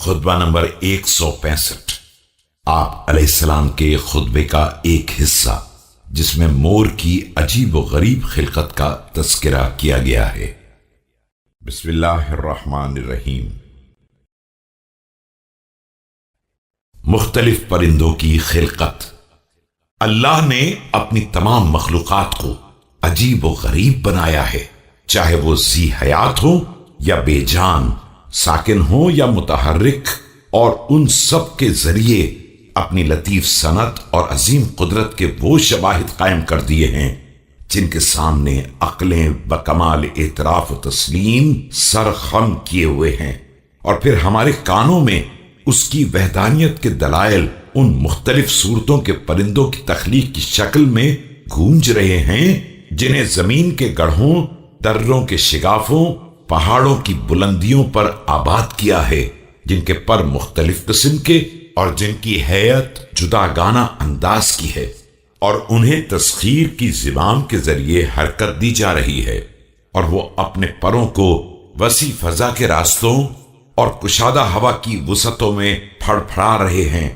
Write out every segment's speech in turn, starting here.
خطبہ نمبر 165۔ آپ علیہ السلام کے خطبے کا ایک حصہ جس میں مور کی عجیب و غریب خلقت کا تذکرہ کیا گیا ہے۔ بسم اللہ الرحمن الرحیم۔ مختلف پرندوں کی خلقت۔ اللہ نے اپنی تمام مخلوقات کو عجیب و غریب بنایا ہے، چاہے وہ ذی حیات ہو یا بے جان، ساکن ہو یا متحرک، اور ان سب کے ذریعے اپنی لطیف صنعت اور عظیم قدرت کے وہ شواہد قائم کر دیے ہیں جن کے سامنے عقلیں بکمال اعتراف و تسلیم سر خم کیے ہوئے ہیں، اور پھر ہمارے کانوں میں اس کی وحدانیت کے دلائل ان مختلف صورتوں کے پرندوں کی تخلیق کی شکل میں گونج رہے ہیں جنہیں زمین کے گڑھوں، دروں کے شگافوں، پہاڑوں کی بلندیوں پر آباد کیا ہے، جن کے پر مختلف قسم کے اور جن کی ہیئت جداگانہ انداز کی ہے، اور انہیں تسخیر کی زمام کے ذریعے حرکت دی جا رہی ہے، اور وہ اپنے پروں کو وسیع فضا کے راستوں اور کشادہ ہوا کی وسعتوں میں پھڑ پھڑا رہے ہیں۔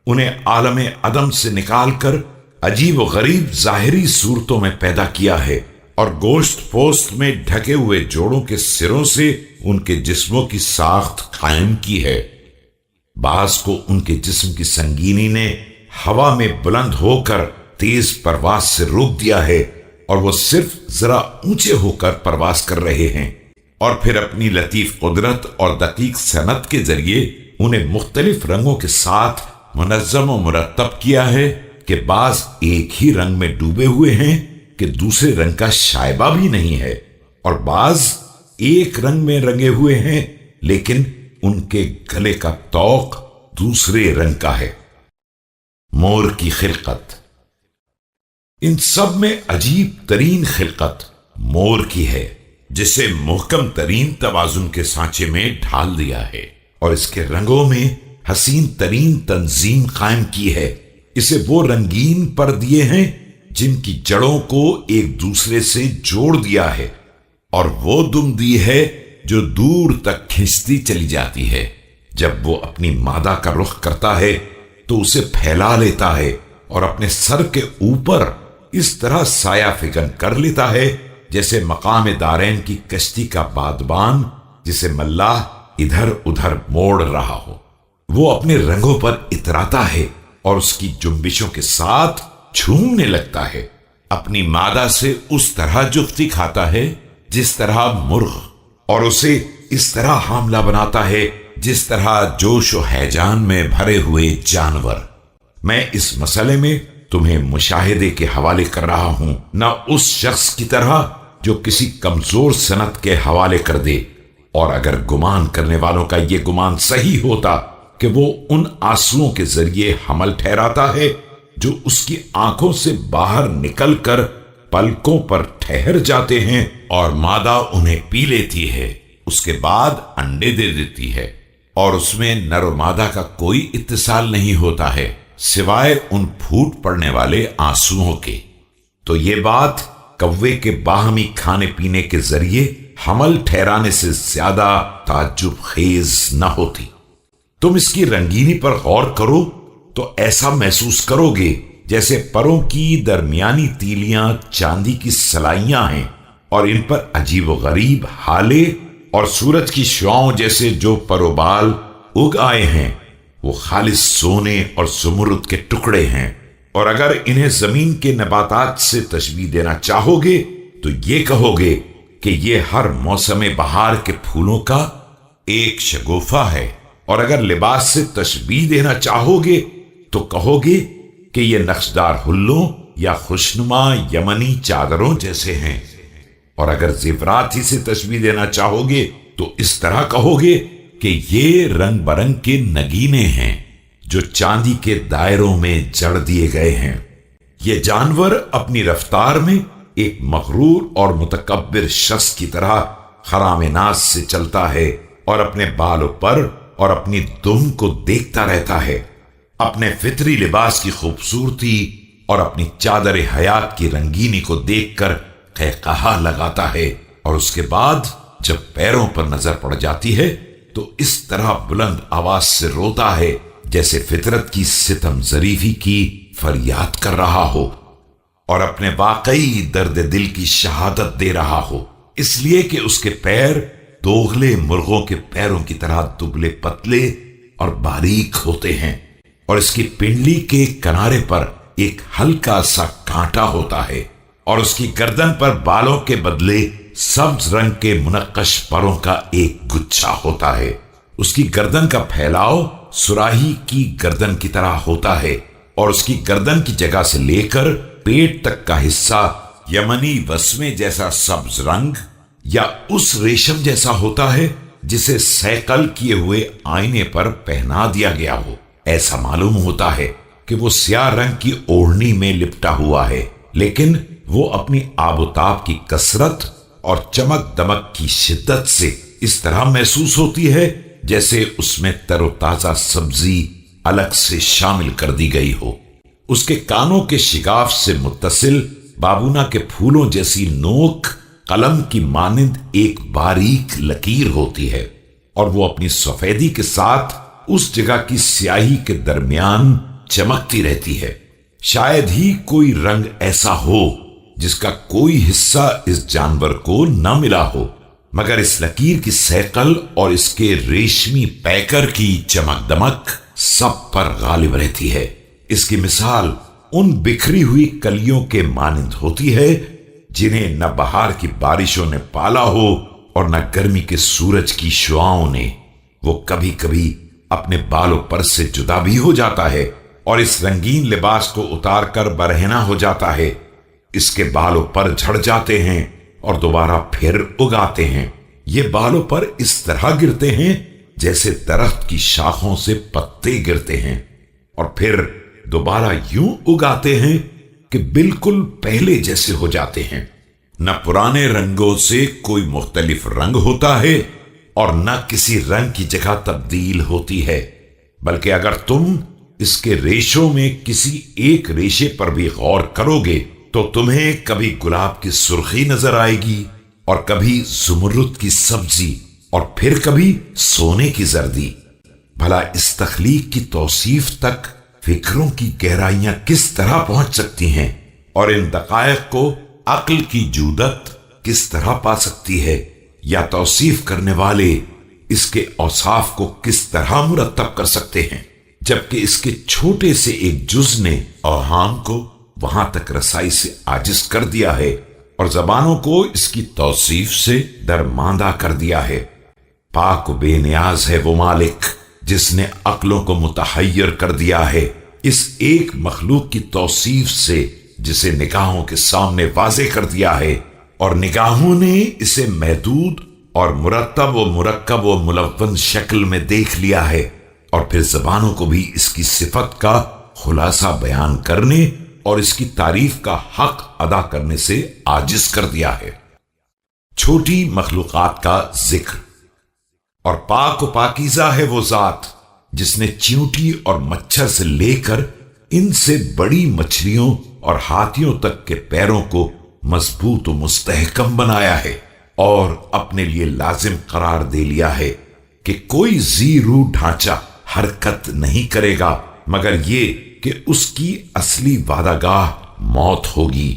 انہیں عالم عدم سے نکال کر عجیب و غریب ظاہری صورتوں میں پیدا کیا ہے، اور گوشت پوست میں ڈھکے ہوئے جوڑوں کے سروں سے ان کے جسموں کی ساخت قائم کی ہے۔ بعض کو ان کے جسم کی سنگینی نے ہوا میں بلند ہو کر تیز پرواز سے روک دیا ہے، اور وہ صرف ذرا اونچے ہو کر پرواز کر رہے ہیں، اور پھر اپنی لطیف قدرت اور دقیق صنعت کے ذریعے انہیں مختلف رنگوں کے ساتھ منظم و مرتب کیا ہے کہ بعض ایک ہی رنگ میں ڈوبے ہوئے ہیں کہ دوسرے رنگ کا شائبہ بھی نہیں ہے، اور بعض ایک رنگ میں رنگے ہوئے ہیں لیکن ان کے گلے کا طوق دوسرے رنگ کا ہے۔ مور کی خلقت۔ ان سب میں عجیب ترین خلقت مور کی ہے، جسے محکم ترین توازن کے سانچے میں ڈھال دیا ہے، اور اس کے رنگوں میں حسین ترین تنظیم قائم کی ہے۔ اسے وہ رنگین پر دیے ہیں جن کی جڑوں کو ایک دوسرے سے جوڑ دیا ہے، اور وہ دم دی ہے جو دور تک کھنچتی چلی جاتی ہے۔ جب وہ اپنی مادہ کا رخ کرتا ہے تو اسے پھیلا لیتا ہے، اور اپنے سر کے اوپر اس طرح سایہ فکن کر لیتا ہے جیسے مقام دارین کی کشتی کا بادبان جسے ملاح ادھر ادھر موڑ رہا ہو۔ وہ اپنے رنگوں پر اتراتا ہے اور اس کی جنبشوں کے ساتھ جھومنے لگتا ہے۔ اپنی مادہ سے اس طرح جفتی کھاتا ہے جس طرح مرغ، اور اسے اس طرح حاملہ بناتا ہے جس طرح جوش و ہیجان میں بھرے ہوئے جانور۔ میں اس مسئلے میں تمہیں مشاہدے کے حوالے کر رہا ہوں، نہ اس شخص کی طرح جو کسی کمزور صنعت کے حوالے کر دے، اور اگر گمان کرنے والوں کا یہ گمان صحیح ہوتا کہ وہ ان آنسوؤں کے ذریعے حمل ٹھہراتا ہے جو اس کی آنکھوں سے باہر نکل کر پلکوں پر ٹھہر جاتے ہیں، اور مادہ انہیں پی لیتی ہے، اس کے بعد انڈے دے دیتی ہے، اور اس میں نر و مادہ کا کوئی اتصال نہیں ہوتا ہے سوائے ان پھوٹ پڑنے والے آنسوؤں کے، تو یہ بات کوے کے باہمی کھانے پینے کے ذریعے حمل ٹھہرانے سے زیادہ تعجب خیز نہ ہوتی۔ تم اس کی رنگینی پر غور کرو تو ایسا محسوس کرو گے جیسے پروں کی درمیانی تیلیاں چاندی کی سلائیاں ہیں، اور ان پر عجیب و غریب ہالے اور سورج کی شعاؤں جیسے جو پر و بال اگ آئے ہیں وہ خالص سونے اور زمرد کے ٹکڑے ہیں۔ اور اگر انہیں زمین کے نباتات سے تشبیہ دینا چاہو گے تو یہ کہو گے کہ یہ ہر موسم بہار کے پھولوں کا ایک شگوفہ ہے، اور اگر لباس سے تشبیہ دینا چاہو گے تو کہو گے کہ یہ نقشدار ہلوں یا خوشنما یمنی چادروں جیسے ہیں، اور اگر زیورات ہی سے تشبیہ دینا چاہو گے تو اس طرح کہو گے کہ یہ رنگ برنگ کے نگینے ہیں جو چاندی کے دائروں میں جڑ دیے گئے ہیں۔ یہ جانور اپنی رفتار میں ایک مغرور اور متکبر شخص کی طرح خرام ناز سے چلتا ہے، اور اپنے بالوں پر اور اپنی دم کو دیکھتا رہتا ہے، اپنے فطری لباس کی خوبصورتی اور اپنی چادر حیات کی رنگینی کو دیکھ کر قہقہا لگاتا ہے، اور اس کے بعد جب پیروں پر نظر پڑ جاتی ہے تو اس طرح بلند آواز سے روتا ہے جیسے فطرت کی ستم ظریفی کی فریاد کر رہا ہو اور اپنے واقعی درد دل کی شہادت دے رہا ہو، اس لیے کہ اس کے پیر دوغلے مرغوں کے پیروں کی طرح دبلے پتلے اور باریک ہوتے ہیں، اور اس کی پنڈلی کے کنارے پر ایک ہلکا سا کانٹا ہوتا ہے، اور اس کی گردن پر بالوں کے بدلے سبز رنگ کے منقش پروں کا ایک گچھا ہوتا ہے۔ اس کی گردن کا پھیلاؤ سراہی کی گردن کی طرح ہوتا ہے، اور اس کی گردن کی جگہ سے لے کر پیٹ تک کا حصہ یمنی وسمے جیسا سبز رنگ یا اس ریشم جیسا ہوتا ہے جسے سیقل کیے ہوئے آئینے پر پہنا دیا گیا ہو۔ ایسا معلوم ہوتا ہے کہ وہ سیاہ رنگ کی اوڑھنی میں لپٹا ہوا ہے، لیکن وہ اپنی آب و تاب کی کثرت اور چمک دمک کی شدت سے اس طرح محسوس ہوتی ہے جیسے اس میں تر و تازہ سبزی الگ سے شامل کر دی گئی ہو۔ اس کے کانوں کے شگاف سے متصل بابونا کے پھولوں جیسی نوک قلم کی مانند ایک باریک لکیر ہوتی ہے، اور وہ اپنی سفیدی کے ساتھ اس جگہ کی سیاہی کے درمیان چمکتی رہتی ہے۔ شاید ہی کوئی رنگ ایسا ہو جس کا کوئی حصہ اس جانور کو نہ ملا ہو، مگر اس لکیر کی سیقل اور اس کے ریشمی پیکر کی چمک دمک سب پر غالب رہتی ہے۔ اس کی مثال ان بکھری ہوئی کلیوں کے مانند ہوتی ہے جنہیں نہ بہار کی بارشوں نے پالا ہو اور نہ گرمی کے سورج کی شعاؤں نے۔ وہ کبھی کبھی اپنے بالوں پر سے جدا بھی ہو جاتا ہے اور اس رنگین لباس کو اتار کر برہنہ ہو جاتا ہے۔ اس کے بالوں پر جھڑ جاتے ہیں اور دوبارہ پھر اگاتے ہیں۔ یہ بالوں پر اس طرح گرتے ہیں جیسے درخت کی شاخوں سے پتے گرتے ہیں، اور پھر دوبارہ یوں اگاتے ہیں کہ بالکل پہلے جیسے ہو جاتے ہیں۔ نہ پرانے رنگوں سے کوئی مختلف رنگ ہوتا ہے اور نہ کسی رنگ کی جگہ تبدیل ہوتی ہے، بلکہ اگر تم اس کے ریشوں میں کسی ایک ریشے پر بھی غور کرو گے تو تمہیں کبھی گلاب کی سرخی نظر آئے گی اور کبھی زمرد کی سبزی اور پھر کبھی سونے کی زردی۔ بھلا اس تخلیق کی توصیف تک فکروں کی گہرائیاں کس طرح پہنچ سکتی ہیں، اور ان دقائق کو عقل کی جودت کس طرح پا سکتی ہے، یا توصیف کرنے والے اس کے اوصاف کو کس طرح مرتب کر سکتے ہیں، جبکہ اس کے چھوٹے سے ایک جز نے اوہام کو وہاں تک رسائی سے عاجز کر دیا ہے اور زبانوں کو اس کی توصیف سے درماندہ کر دیا ہے۔ پاک و بے نیاز ہے وہ مالک جس نے عقلوں کو متحیر کر دیا ہے اس ایک مخلوق کی توصیف سے جسے نگاہوں کے سامنے واضح کر دیا ہے، اور نگاہوں نے اسے محدود اور مرتب و مرکب و ملون شکل میں دیکھ لیا ہے، اور پھر زبانوں کو بھی اس کی صفت کا خلاصہ بیان کرنے اور اس کی تعریف کا حق ادا کرنے سے عاجز کر دیا ہے۔ چھوٹی مخلوقات کا ذکر۔ اور پاک و پاکیزہ ہے وہ ذات جس نے چیونٹی اور مچھر سے لے کر ان سے بڑی مچھلیوں اور ہاتھیوں تک کے پیروں کو مضبوط و مستحکم بنایا ہے، اور اپنے لیے لازم قرار دے لیا ہے کہ کوئی ذی روح ڈھانچہ حرکت نہیں کرے گا مگر یہ کہ اس کی اصلی وعدہ گاہ موت ہوگی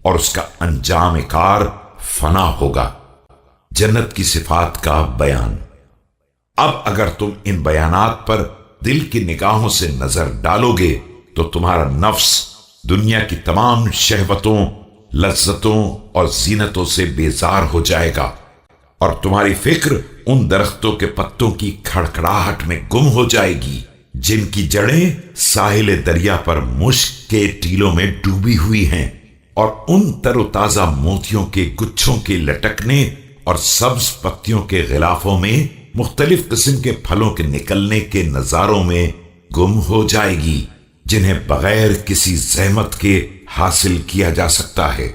اور اس کا انجام کار فنا ہوگا۔ جنت کی صفات کا بیان۔ اب اگر تم ان بیانات پر دل کی نگاہوں سے نظر ڈالو گے تو تمہارا نفس دنیا کی تمام شہوتوں، لذتوں اور زینتوں سے بیزار ہو جائے گا، اور تمہاری فکر ان درختوں کے پتوں کی کھڑکھڑاہٹ میں گم ہو جائے گی جن کی جڑیں ساحل دریا پر مشک کے ٹیلوں میں ڈوبی ہوئی ہیں، اور ان تر و تازہ موتیوں کے گچھوں کے لٹکنے اور سبز پتیوں کے غلافوں میں مختلف قسم کے پھلوں کے نکلنے کے نظاروں میں گم ہو جائے گی جنہیں بغیر کسی زحمت کے حاصل کیا جا سکتا ہے،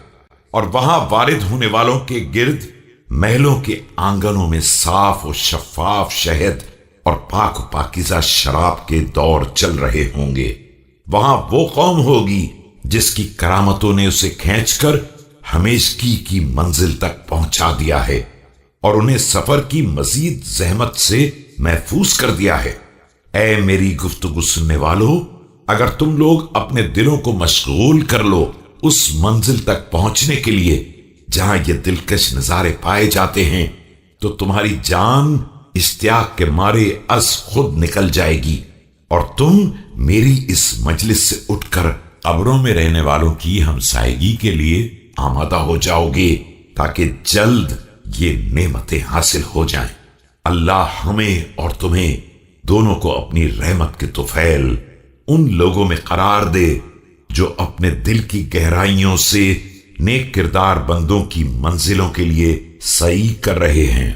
اور وہاں وارد ہونے والوں کے گرد محلوں کے آنگنوں میں صاف و شفاف شہد اور پاک و پاکیزہ شراب کے دور چل رہے ہوں گے۔ وہاں وہ قوم ہوگی جس کی کرامتوں نے اسے کھینچ کر ہمیشگی کی منزل تک پہنچا دیا ہے، اور انہیں سفر کی مزید زحمت سے محفوظ کر دیا ہے۔ اے میری گفتگو سننے والو، اگر تم لوگ اپنے دلوں کو مشغول کر لو اس منزل تک پہنچنے کے لیے جہاں یہ دلکش نظارے پائے جاتے ہیں، تو تمہاری جان اشتیاق کے مارے از خود نکل جائے گی، اور تم میری اس مجلس سے اٹھ کر قبروں میں رہنے والوں کی ہمسائیگی کے لیے آمادہ ہو جاؤ گے تاکہ جلد یہ نعمتیں حاصل ہو جائیں۔ اللہ ہمیں اور تمہیں دونوں کو اپنی رحمت کے طفیل ان لوگوں میں قرار دے جو اپنے دل کی گہرائیوں سے نیک کردار بندوں کی منزلوں کے لیے سعی کر رہے ہیں۔